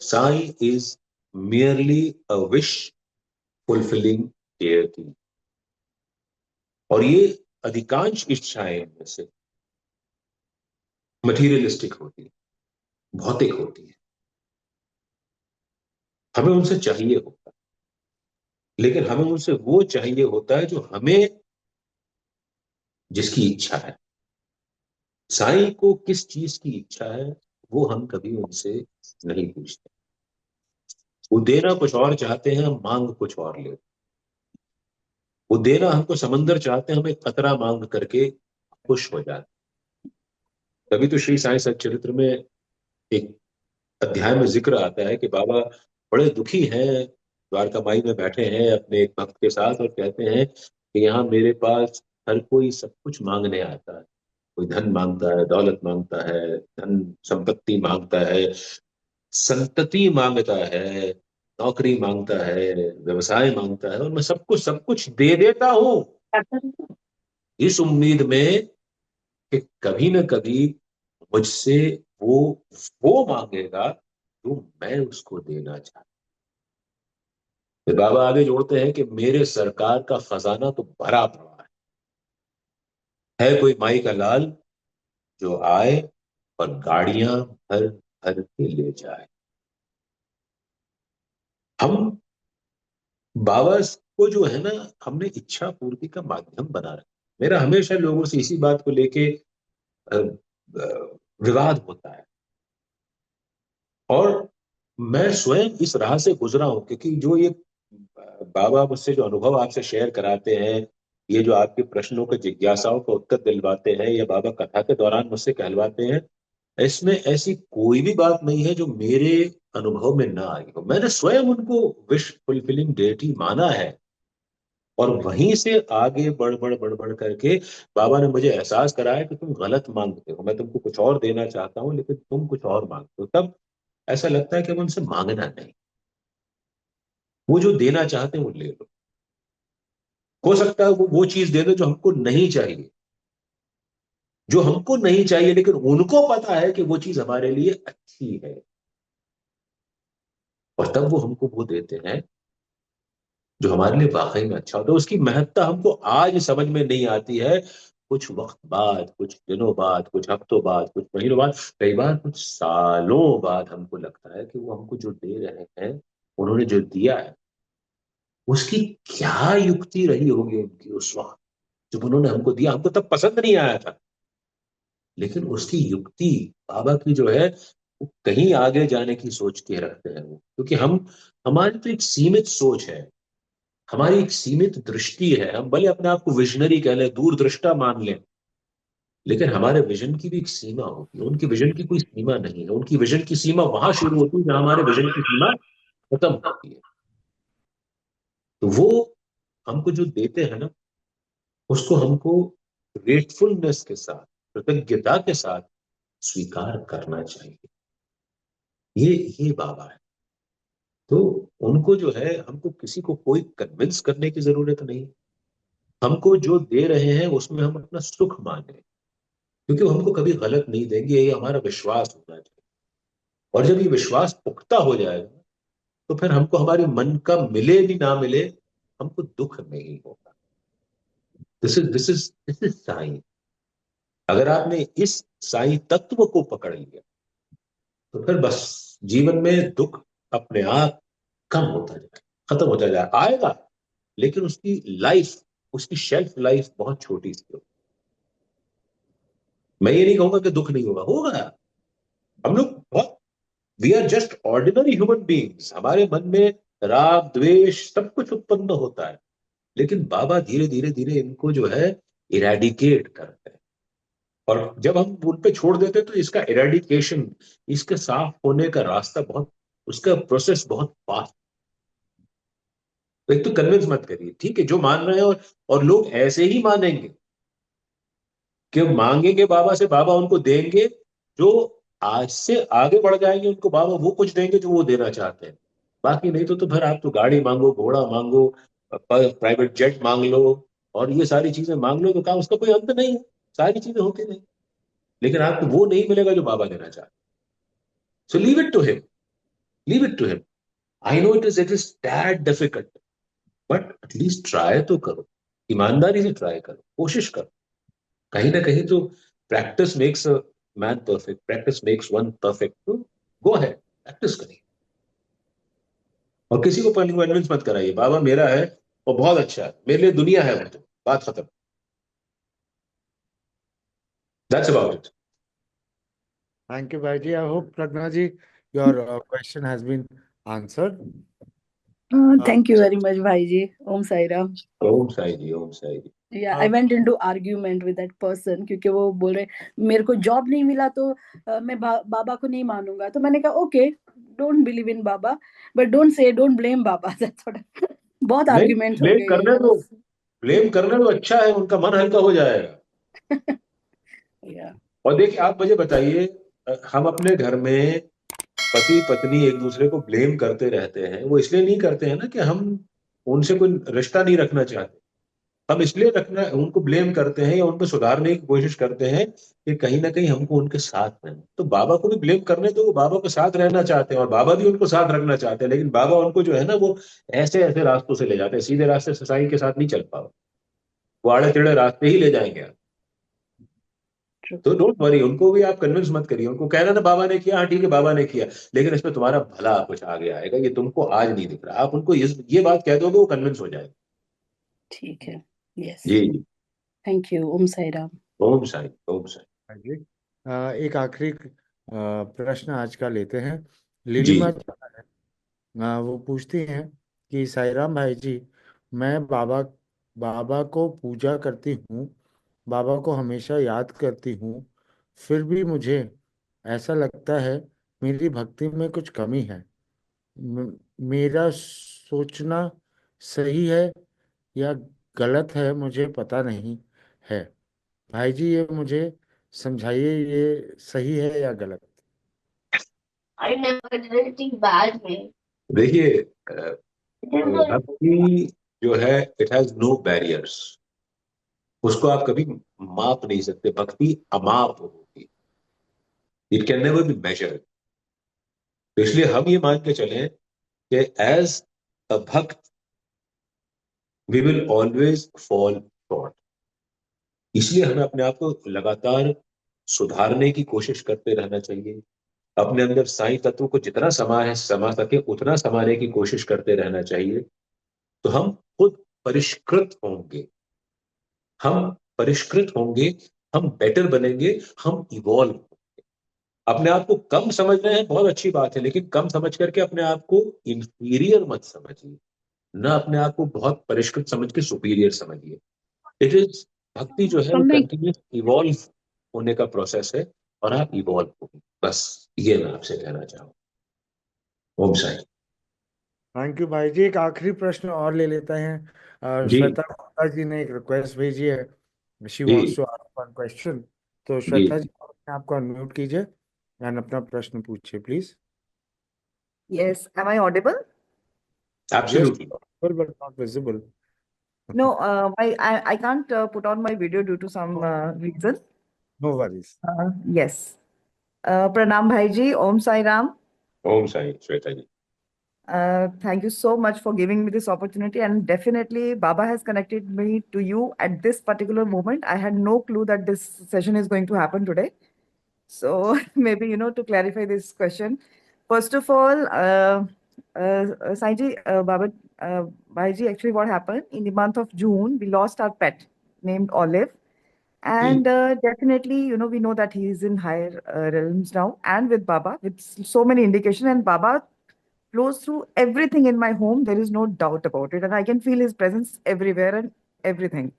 Sai is merely a wish fulfilling deity। और ये अधिकांश इच्छाएं में से मटीरियलिस्टिक होती है, भौतिक होती है। हमें उनसे चाहिए होता है, लेकिन हमें उनसे वो चाहिए होता है जो हमें, जिसकी इच्छा है। साईं को किस चीज की इच्छा है वो हम कभी उनसे नहीं पूछते। वो देना कुछ और चाहते हैं, हम मांग कुछ और लेते। वो देना हमको समंदर चाहते हैं, हम एक कतरा मांग करके खुश हो जाते। तभी तो श्री साईं सच्चरित्र में एक अध्याय में जिक्र आता है कि बाबा बड़े दुखी हैं, द्वारकामाई में बैठे हैं अपने एक भक्त के साथ और कहते हैं कि यहाँ मेरे पास हर कोई सब कुछ मांगने आता है। कोई धन मांगता है, दौलत मांगता है, धन संपत्ति मांगता है, संतति मांगता है, नौकरी मांगता है, व्यवसाय मांगता है, और मैं सब कुछ दे देता हूं इस उम्मीद में कि कभी ना कभी मुझसे वो वो मांगेगा जो मैं उसको देना चाहता हूं। तो बाबा आगे जोड़ते हैं कि मेरे सरकार का खजाना तो भरा पड़ा है कोई माई का लाल जो आए और गाड़ियां भर भर के ले जाए। हम बाबा को जो है ना, हमने इच्छा पूर्ति का माध्यम बना रखा। मेरा हमेशा लोगों से इसी बात को लेके विवाद होता है, और मैं स्वयं इस राह से गुजरा हूं, क्योंकि जो ये बाबा मुझसे जो अनुभव आपसे शेयर कराते हैं, ये जो आपके प्रश्नों के जिज्ञासाओं का उत्तर दिलवाते हैं, या बाबा कथा के दौरान मुझसे कहलवाते हैं, इसमें ऐसी कोई भी बात नहीं है जो मेरे अनुभव में ना आई हो। मैंने स्वयं उनको विश फुलफिलिंग डेटी माना है, और वहीं से आगे बढ़ बढ़ करके बाबा ने मुझे एहसास कराया कि तुम गलत मांगते हो, मैं तुमको कुछ और देना चाहता हूं लेकिन तुम कुछ और मांगते हो। तब ऐसा लगता है कि अब उनसे मांगना नहीं, वो जो देना चाहते हैं वो ले लो। हो सकता है वो चीज दे दो जो हमको नहीं चाहिए, जो हमको नहीं चाहिए, लेकिन उनको पता है कि वो चीज हमारे लिए अच्छी है, और तब वो हमको वो देते हैं जो हमारे लिए वाकई में अच्छा होता है। उसकी महत्ता हमको आज समझ में नहीं आती है, कुछ वक्त बाद, कुछ दिनों बाद, कुछ हफ्तों बाद, कुछ महीनों बाद, कई बार कुछ सालों बाद हमको लगता है कि वो हमको जो दे रहे हैं, उन्होंने जो दिया है, उसकी क्या युक्ति रही होगी उनकी उस वक्त जब उन्होंने हमको दिया। हमको तब पसंद नहीं आया था, लेकिन उसकी युक्ति बाबा की जो है, वो कहीं आगे जाने की सोच के रखते हैं वो, क्योंकि हम, हमारी तो एक सीमित सोच है, हमारी एक सीमित दृष्टि है। हम भले अपने आप को विजनरी कह लें, दूरदृष्टा मान लें, लेकिन हमारे विजन की भी एक सीमा होती है। उनकी विजन की कोई सीमा नहीं है। उनकी विजन की सीमा वहां शुरू होती है जहां हमारे विजन की सीमा खत्म होती है। तो वो हमको जो देते हैं ना, उसको हमको ग्रेटफुलनेस के साथ, कृतज्ञता के साथ स्वीकार करना चाहिए। ये बाबा है। तो उनको जो है, हमको किसी को कोई कन्विंस करने की जरूरत नहीं। हमको जो दे रहे हैं उसमें हम अपना सुख माने, क्योंकि वो हमको कभी गलत नहीं देंगे, ये हमारा विश्वास होना चाहिए। और जब ये विश्वास पुख्ता हो जाएगा, तो फिर हमको हमारे मन का मिले भी ना मिले, हमको दुख नहीं होगा। This is Sai. अगर आपने इस साई तत्व को पकड़ लिया, तो फिर बस जीवन में दुख अपने आप कम होता जाए, खत्म होता जाए। आएगा, लेकिन उसकी लाइफ, उसकी शेल्फ लाइफ बहुत छोटी सी होगी। मैं ये नहीं कहूंगा कि दुख नहीं होगा, होगा। हम लोग बहुत, we are just ordinary human beings. हमारे मन में राग द्वेष सब कुछ उत्पन्न होता है, लेकिन बाबा धीरे धीरे धीरे इनको जो है इरेडिकेट करते हैं। और जब हम उन पे छोड़ देते हैं, तो इसका इरेडिकेशन, इसके साफ होने का रास्ता बहुत, उसका प्रोसेस बहुत फास्ट। तो एक तो कन्विंस मत करिए, ठीक है, जो मान रहे हैं, और लोग ऐसे ही मानेंगे कि मांगेंगे बाबा से, बाबा उनको देंगे। जो आज से आगे बढ़ जाएंगे, उनको बाबा वो कुछ देंगे जो वो देना चाहते हैं। बाकी नहीं तो फिर आप तो गाड़ी मांगो, घोड़ा मांगो, प्राइवेट जेट मांग लो, और ये सारी चीजें मांग लो, तो काम उसका कोई अंत नहीं है। सारी चीजें होती नहीं, लेकिन आपको वो नहीं मिलेगा जो बाबा देना चाहते। So leave it to him, leave it to him. I know it is that difficult, but at least try तो करो, ईमानदारी से ट्राई करो, कोशिश करो। कहीं ना कहीं तो practice makes a man perfect, practice makes one perfect. तो गो है, प्रैक्टिस करिए, और किसी को कन्विंस मत कराइए बाबा मेरा है और बहुत अच्छा है, मेरे लिए दुनिया है, वो तो बात खत्म। That's about it. Thank you Bhai ji. I hope Pragya ji your question has been answered. Thank you very much, Bhaiji. Om Sai Ram. Om Sai ji, Om Sai ji. Yeah, I went into argument with that person क्योंकि वो बोल रहे मेरे को जॉब नहीं मिला तो मैं बाबा को नहीं मानूंगा। तो मैंने कहा okay, don't believe in Baba, but don't say don't blame Baba. That's what बहुत नहीं, आर्ग्यूमेंट्स हो ब्लेम गए। करने दो, ब्लेम करने दो, अच्छा है, उनका मन हल्का हो जाएगा। Yeah. और देखिए, आप मुझे बताइए, हम अपने घर में पति पत्नी एक दूसरे को ब्लेम करते रहते हैं, वो इसलिए नहीं करते हैं ना कि हम उनसे कोई रिश्ता नहीं रखना चाहते। हम इसलिए रखना, उनको ब्लेम करते हैं या उनको सुधारने की कोशिश करते हैं कि कहीं ना कहीं हमको उनके साथ रहना। तो बाबा को भी ब्लेम करने दो, वो बाबा के साथ रहना चाहते हैं और बाबा भी उनको साथ रखना चाहते हैं, लेकिन बाबा उनको जो है ना, वो ऐसे ऐसे रास्तों से ले जाते हैं, सीधे रास्ते से साईं के साथ नहीं चल पाओ, वो आड़े टेढ़े रास्ते ही ले जाएंगे। तो डोंट वरी, उनको भी आप कन्विंस मत करिए। उनको कहना ना बाबा ने किया, हाँ ठीक है बाबा ने किया, लेकिन इसमें तुम्हारा भला कुछ आगे आएगा, ये तुमको आज नहीं दिख रहा। आप उनको ये बात कह दोगे, वो कन्विंस हो जाएगा। ठीक है। यस, जी जी। Thank you. ओम साई राम। ओम साई, ओम साई। भाई जी एक आखिरी प्रश्न आज का लेते हैं। जी लिलीमा वो पूछती हैं कि साईराम भाई जी, मैं बाबा बाबा को पूजा करती हूँ, बाबा को हमेशा याद करती हूँ, फिर भी मुझे ऐसा लगता है मेरी भक्ति में कुछ कमी है। मेरा सोचना सही है या गलत है मुझे पता नहीं है। भाई जी ये मुझे समझाइए, ये सही है या गलत। देखिए, भक्ति जो है, इट हैज नो बैरियर्स। उसको आप कभी माप नहीं सकते। भक्ति अमाप होगी, it can never be measured. तो इसलिए हम ये मान के चलें कि एज अ भक्त we will always fall short. इसलिए हमें अपने आप को लगातार सुधारने की कोशिश करते रहना चाहिए। अपने अंदर साईं तत्व को जितना समा सके उतना समाने की कोशिश करते रहना चाहिए। तो हम खुद परिष्कृत होंगे, हम परिष्कृत होंगे, हम बेटर बनेंगे, हम इवॉल्व। अपने आप को कम समझ रहे हैं, बहुत अच्छी बात है, लेकिन कम समझ करके अपने आप को इंफीरियर मत समझिए, ना अपने आप को बहुत परिष्कृत समझ के सुपीरियर समझिए। इट इज भक्ति जो है वो समय कंटिन्यूस इवॉल्व होने का प्रोसेस है, और आप इवॉल्व होंगे। बस ये मैं आपसे कहना चाहूँ। ओम साई। Thank you Bhai ji. एक आखिरी प्रश्न और ले लेते हैं। जी श्वेता गुप्ता जी ने एक रिक्वेस्ट भेजी है, शी वांट्स जी टू आस्क वन क्वेश्चन। तो जी, श्वेता जी, अपने आप को अनम्यूट कीजिए एंड अपना प्रश्न पूछिए please. Yes, am I audible? Yes, absolutely. But not visible. No, I can't put on my video due to some reason. No worries. Yes. Pranam Bhai ji, Om Sai Ram. Om Sai Shweta ji. Thank you so much for giving me this opportunity. And definitely, Baba has connected me to you at this particular moment. I had no clue that this session is going to happen today. So maybe, to clarify this question, first of all, Saiji, Baba, Bhaiji, actually what happened in the month of June, we lost our pet named Olive. जी And definitely, we know that he is in higher realms now and with Baba, with so many indications. And Baba flows through everything in my home. There is no doubt about it. And I can feel his presence everywhere and everything.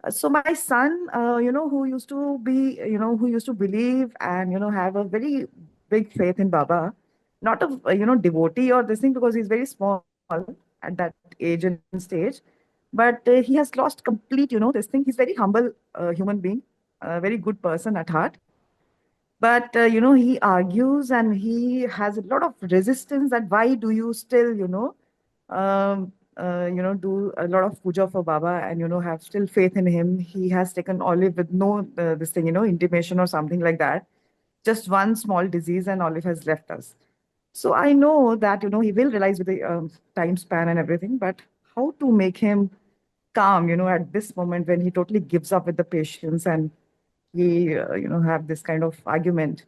So my son, who used to be, who used to believe and, have a very big faith in Baba, not a, devotee or this thing because he's very small at that age and stage, but he has lost complete, this thing. He's very humble human being, a very good person at heart. But, he argues and he has a lot of resistance that why do you still, do a lot of puja for Baba and, have still faith in him. He has taken Olive with no, this thing, intimation or something like that. Just one small disease and Olive has left us. So I know that, he will realize with the time span and everything, but how to make him calm, at this moment when he totally gives up with the patients and he, have this kind of argument.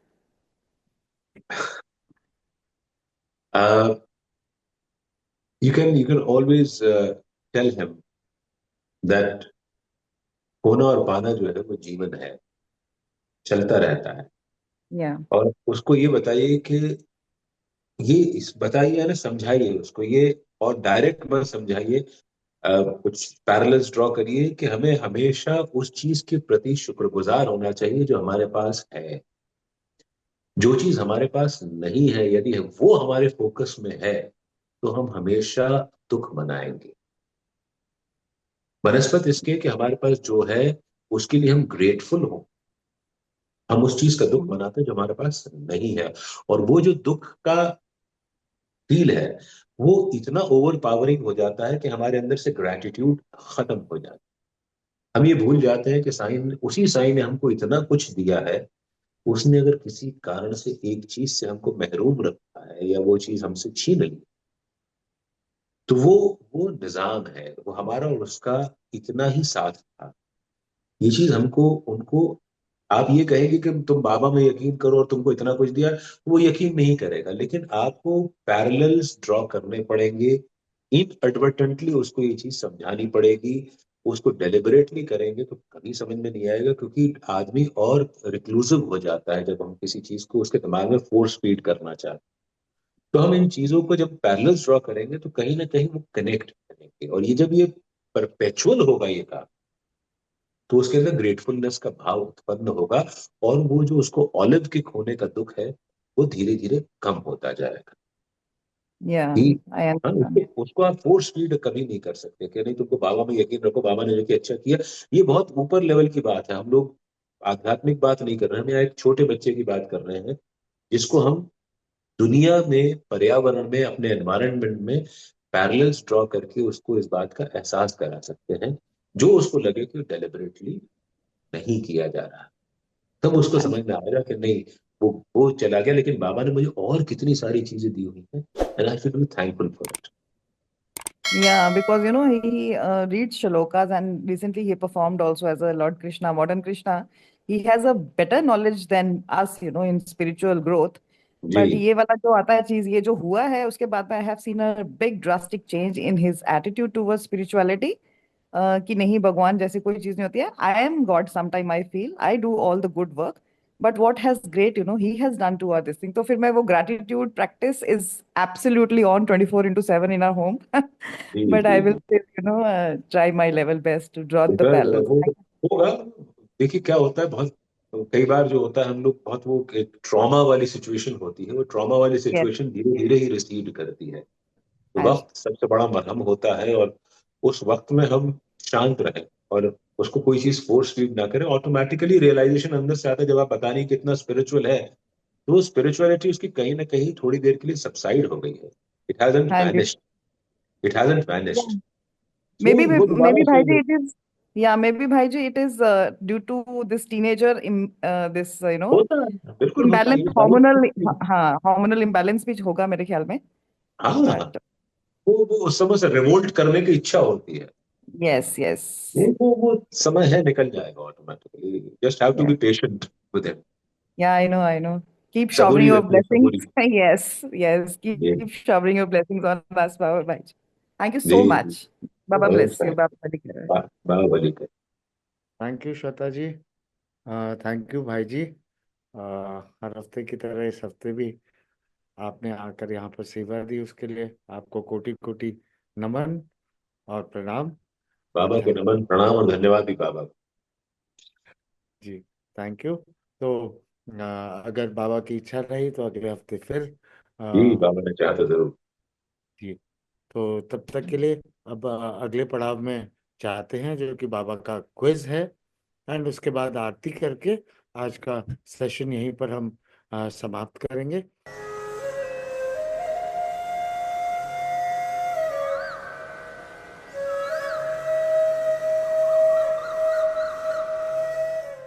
you can always tell him that होना और पाना जो है वो जीवन है, चलता रहता है। Yeah. और उसको ये बताइए कि ये इस बताइए ना, समझाइए उसको ये, और डायरेक्ट मत समझाइए। कुछ पैरेलल्स ड्रॉ करिए कि हमें हमेशा उस चीज के प्रति शुक्रगुजार होना चाहिए जो हमारे पास है। जो चीज हमारे पास नहीं है, यदि वो हमारे फोकस में है, तो हम हमेशा दुख मनाएंगे। बनस्पत इसके कि हमारे पास जो है उसके लिए हम ग्रेटफुल हो। हम उस चीज का दुख मनाते हैं जो हमारे पास नहीं है, और वो जो दुख का फील है वो इतना ओवर पावरिंग हो जाता है कि हमारे अंदर से ग्रेटिट्यूड खत्म हो जाता है। हम ये भूल जाते हैं कि उसी साईं ने हमको इतना कुछ दिया है। उसने अगर किसी कारण से एक चीज से हमको महरूम रखा है या वो चीज हमसे छीन ली, तो वो निजाम है, वो हमारा और उसका इतना ही साथ था। ये चीज हमको उनको, आप ये कहेंगे कि तुम बाबा में यकीन करो और तुमको इतना कुछ दिया, वो यकीन नहीं करेगा। लेकिन आपको पैरेलल्स ड्रॉ करने पड़ेंगे, इनएडवर्टेंटली उसको ये चीज समझानी पड़ेगी। उसको डेलिबरेटली करेंगे तो कभी समझ में नहीं आएगा, क्योंकि आदमी और रिक्लूसिव हो जाता है जब हम किसी चीज को उसके दिमाग में फोर्स फीड करना चाहते हैं। तो हम इन चीजों को जब पैरेलल्स ड्रॉ करेंगे तो कहीं ना कहीं वो कनेक्ट करेंगे, और ये जब ये परपेचुअल होगा ये काम, तो उसके अंदर ग्रेटफुलनेस का भाव उत्पन्न होगा, और वो जो उसको ऑलिव के खोने का दुख है वो धीरे धीरे कम होता जाएगा। Yeah, कि I हाँ, understand. उसको आप फोर्स फीड कभी नहीं कर सकते कि नहीं तुमको बाबा में यकीन रखो, बाबा ने जो कि अच्छा किया। ये बहुत ऊपर लेवल की बात है। हम लोग आध्यात्मिक बात नहीं कर रहे हैं, हम यहाँ एक छोटे बच्चे की बात कर रहे हैं जिसको हम दुनिया में, पर्यावरण में, अपने एनवायरनमेंट में पैरेलल्स ड्रॉ करके उसको इस बात का एहसास करा सकते हैं, जो उसको लगे कि डेलिबरेटली नहीं किया जा रहा। तब उसको समझ में आएगा कि नहीं, वो चला गया, लेकिन बाबा ने मुझे और कितनी सारी चीजें दी हुई हैं, and I should be thankful for it. Yeah, because he reads shlokas, and recently he performed also as a Lord Krishna, modern Krishna. He has a better knowledge than us, in spiritual growth. But जी ये वाला जो आता है चीज, ये जो हुआ है उसके बाद में I have seen a big drastic change in his attitude towards spirituality. कि नहीं, भगवान जैसी कोई चीज नहीं होती है. I am God sometime I feel. I do all the good work. But what has great, he has done to our this thing. तो फिर मैं वो gratitude practice is absolutely on 24/7 in our home. Ji But I ji will ji still, try my level best to draw the अगर parallels. वो होगा, देखिए क्या होता है, बहुत कई बार जो होता है हम लोग बहुत वो एक ट्रॉमा वाली सिचुएशन होती है, वो ट्रॉमा वाली Yes, सिचुएशन धीरे धीरे ही रिसीड करती है। and वक्त सबसे बड़ा मरहम होता है, और उस वक्त में हम शांत रहें और उसको कोई चीज फोर्स फीड ना करें, ऑटोमेटिकली रियलाइजेशन अंदर से आता है। जब आप बता नहीं कितना स्पिरिचुअल है, तो वो स्पिरिचुअलिटी उसकी कहीं ना कहीं थोड़ी देर के लिए सबसाइड हो गई है। It hasn't and vanished, it hasn't yeah. Vanished. Maybe, वो maybe दोबारा से Bhaiji, it is, yeah, maybe Bhaiji, it is due to this teenager, this, होता है, बिल्कुल होता है, imbalance, ये सारी hormonal, चीजें। हाँ, hormonal imbalance भी होगा मेरे ख्याल में. हाँ, But वो उस समय से रिवोल्ट करने की इच्छा होती है। yes, yes, वो समय है, निकल जाएगा automatically. Just have to yeah, be patient with him. yeah, I know, I know. Keep showering सबूरी your रखिए, blessings. सबूरी। Yes, yes, keep जी showering your blessings on us, Baba Bhaiji. Thank you जी so much. Baba bless okay, you, Baba Bhaiji. Bahubali के। Thank you Shweta ji. Thank you Bhai ji. हर हफ्ते की तरह इस हफ्ते भी आपने आकर यहाँ पर सेवा दी, उसके लिए आपको कोटि कोटि नमन और प्रणाम और बाबा को नमन, प्रणाम और धन्यवाद भी बाबा को। जी, थैंक यू। तो अगर बाबा की इच्छा रही तो अगले हफ्ते फिर जी अ, बाबा ने चाहा तो जरूर। जी, तो तब तक के लिए अब अगले पड़ाव में चाहते हैं जो कि बाबा का क्विज है, एंड उसके बाद आरती करके आज का सेशन यहीं पर हम समाप्त करेंगे।